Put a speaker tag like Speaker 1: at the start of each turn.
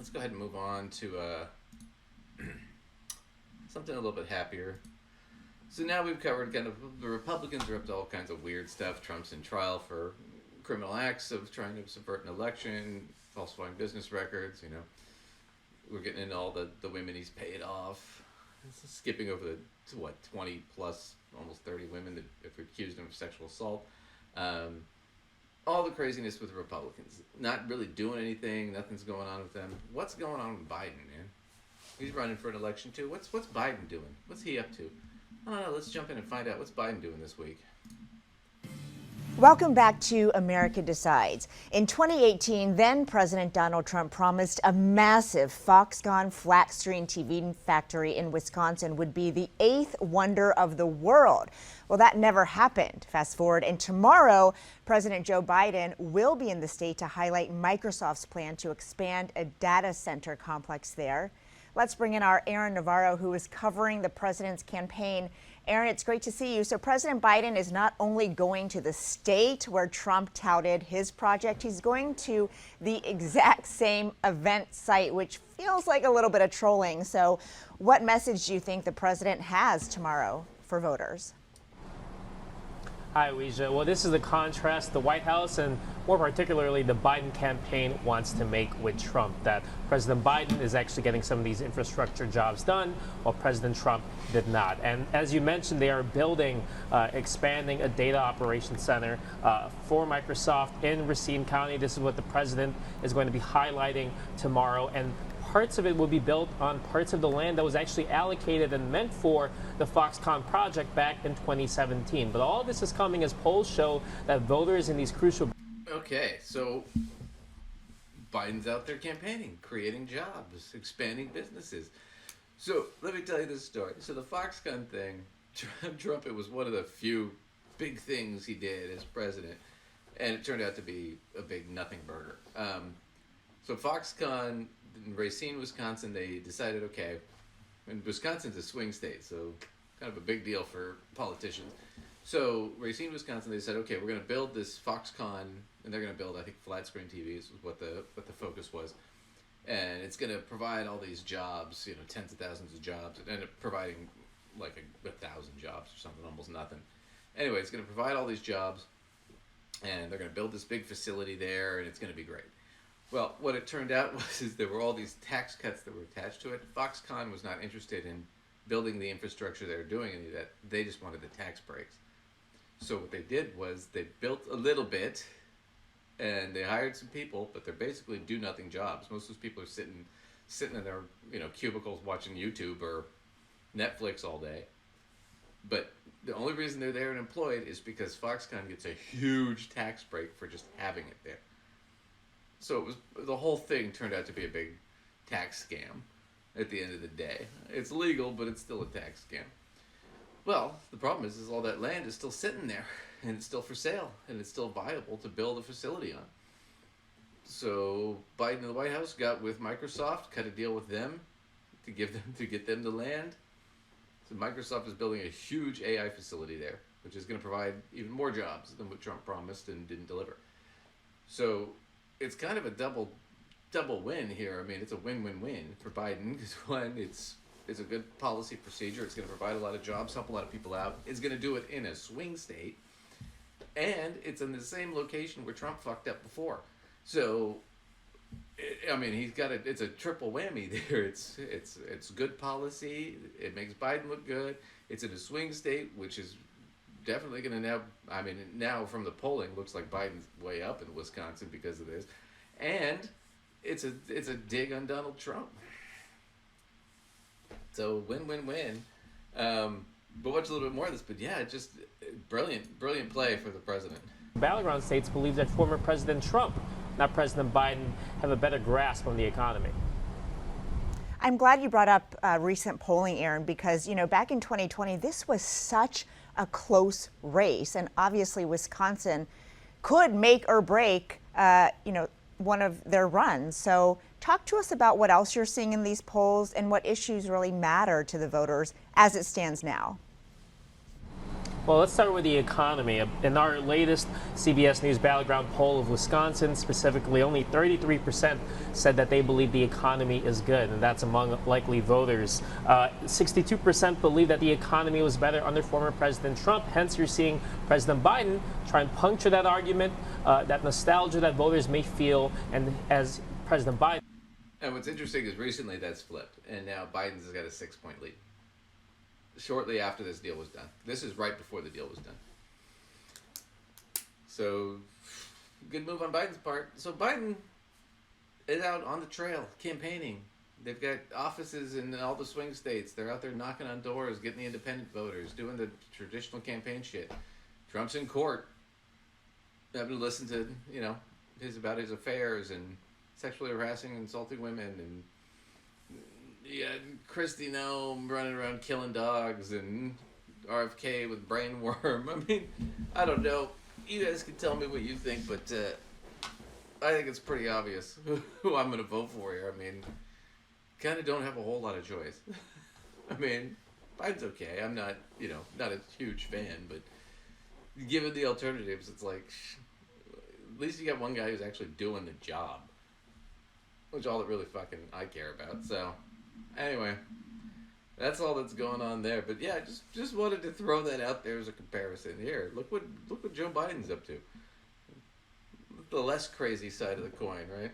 Speaker 1: let's go ahead and move on to something a little bit happier. So now we've covered kind of the Republicans are up to all kinds of weird stuff. Trump's in trial for criminal acts of trying to subvert an election, falsifying business records. We're getting into all the women he's paid off. Skipping over the 20 plus, almost 30 women that have accused him of sexual assault. All the craziness with the Republicans, not really doing anything. Nothing's going on with them. What's going on with Biden, man? He's running for an election too. What's Biden doing? What's he up to? I don't know. Let's jump in and find out. What's Biden doing this week?
Speaker 2: Welcome back to America Decides. In 2018, then President Donald Trump promised a massive Foxconn flat screen TV factory in Wisconsin would be the 8th wonder of the world. Well, that never happened. Fast forward, and tomorrow, President Joe Biden will be in the state to highlight Microsoft's plan to expand a data center complex there. Let's bring in our Aaron Navarro, who is covering the president's campaign. Aaron, it's great to see you. So President Biden is not only going to the state where Trump touted his project, he's going to the exact same event site, which feels like a little bit of trolling. So what message do you think the president has tomorrow for voters?
Speaker 3: Hi, Weijia. Well, this is the contrast the White House and more particularly the Biden campaign wants to make with Trump, that President Biden is actually getting some of these infrastructure jobs done while President Trump did not. And as you mentioned, they are building, expanding a data operations center for Microsoft in Racine County. This is what the president is going to be highlighting tomorrow. And parts of it will be built on parts of the land that was actually allocated and meant for the Foxconn project back in 2017. But all of this is coming as polls show that voters in these crucial...
Speaker 1: Okay, so Biden's out there campaigning, creating jobs, expanding businesses. So let me tell you this story. So the Foxconn thing, Trump, it was one of the few big things he did as president, and it turned out to be a big nothing burger. So Foxconn in Racine, Wisconsin, they decided, okay, and Wisconsin's a swing state, so kind of a big deal for politicians. So Racine, Wisconsin, they said, okay, we're going to build this Foxconn, and they're going to build, I think, flat screen TVs was what the focus was, and it's going to provide all these jobs, tens of thousands of jobs. It ended up providing like 1,000 jobs or something, almost nothing. Anyway, it's going to provide all these jobs, and they're going to build this big facility there, and it's going to be great. Well, what it turned out was there were all these tax cuts that were attached to it. Foxconn was not interested in building the infrastructure they were doing any of that. They just wanted the tax breaks. So what they did was they built a little bit, and they hired some people, but they're basically do-nothing jobs. Most of those people are sitting in their cubicles watching YouTube or Netflix all day. But the only reason they're there and employed is because Foxconn gets a huge tax break for just having it there. So the whole thing turned out to be a big tax scam at the end of the day. It's legal, but it's still a tax scam. Well, the problem is all that land is still sitting there, and it's still for sale, and it's still viable to build a facility on. So Biden and the White House got with Microsoft, cut a deal with them to get them the land. So Microsoft is building a huge AI facility there, which is going to provide even more jobs than what Trump promised and didn't deliver. So it's kind of a double win here. I mean, it's a win-win-win for Biden because one, it's a good policy procedure. It's going to provide a lot of jobs, help a lot of people out. It's going to do it in a swing state, and it's in the same location where Trump fucked up before. So, it's a triple whammy there. It's good policy. It makes Biden look good. It's in a swing state, which is definitely going to now from the polling, looks like Biden's way up in Wisconsin because of this. And it's a dig on Donald Trump. So win-win-win. But watch a little bit more of this. But yeah, just brilliant play for the president.
Speaker 3: Battleground states believe that former President Trump, not President Biden, have a better grasp on the economy.
Speaker 2: I'm glad you brought up recent polling, Aaron, because, back in 2020, this was such a close race. And obviously, Wisconsin could make or break, one of their runs. So talk to us about what else you're seeing in these polls and what issues really matter to the voters as it stands now.
Speaker 3: Well, let's start with the economy. In our latest CBS News Battleground poll of Wisconsin, specifically, only 33% said that they believe the economy is good, and that's among likely voters. 62% believe that the economy was better under former President Trump. Hence, you're seeing President Biden try and puncture that argument, that nostalgia that voters may feel, and as President Biden.
Speaker 1: And what's interesting is recently that's flipped, and now Biden's has got a 6-point lead. Shortly after this deal was done. This is right before the deal was done. So, good move on Biden's part. So Biden is out on the trail campaigning. They've got offices in all the swing states. They're out there knocking on doors, getting the independent voters, doing the traditional campaign shit. Trump's in court, having to listen to, about his affairs and sexually harassing and insulting women, and Kristi Noem running around killing dogs, and RFK with brainworm. I mean, I don't know. You guys can tell me what you think, but I think it's pretty obvious who I'm going to vote for here. I mean, kind of don't have a whole lot of choice. I mean, Biden's okay. I'm not, not a huge fan, but given the alternatives, it's like, at least you got one guy who's actually doing the job, which is all that really fucking I care about. So, anyway, that's all that's going on there. But yeah, just wanted to throw that out there as a comparison. Here, look what Joe Biden's up to. The less crazy side of the coin, right?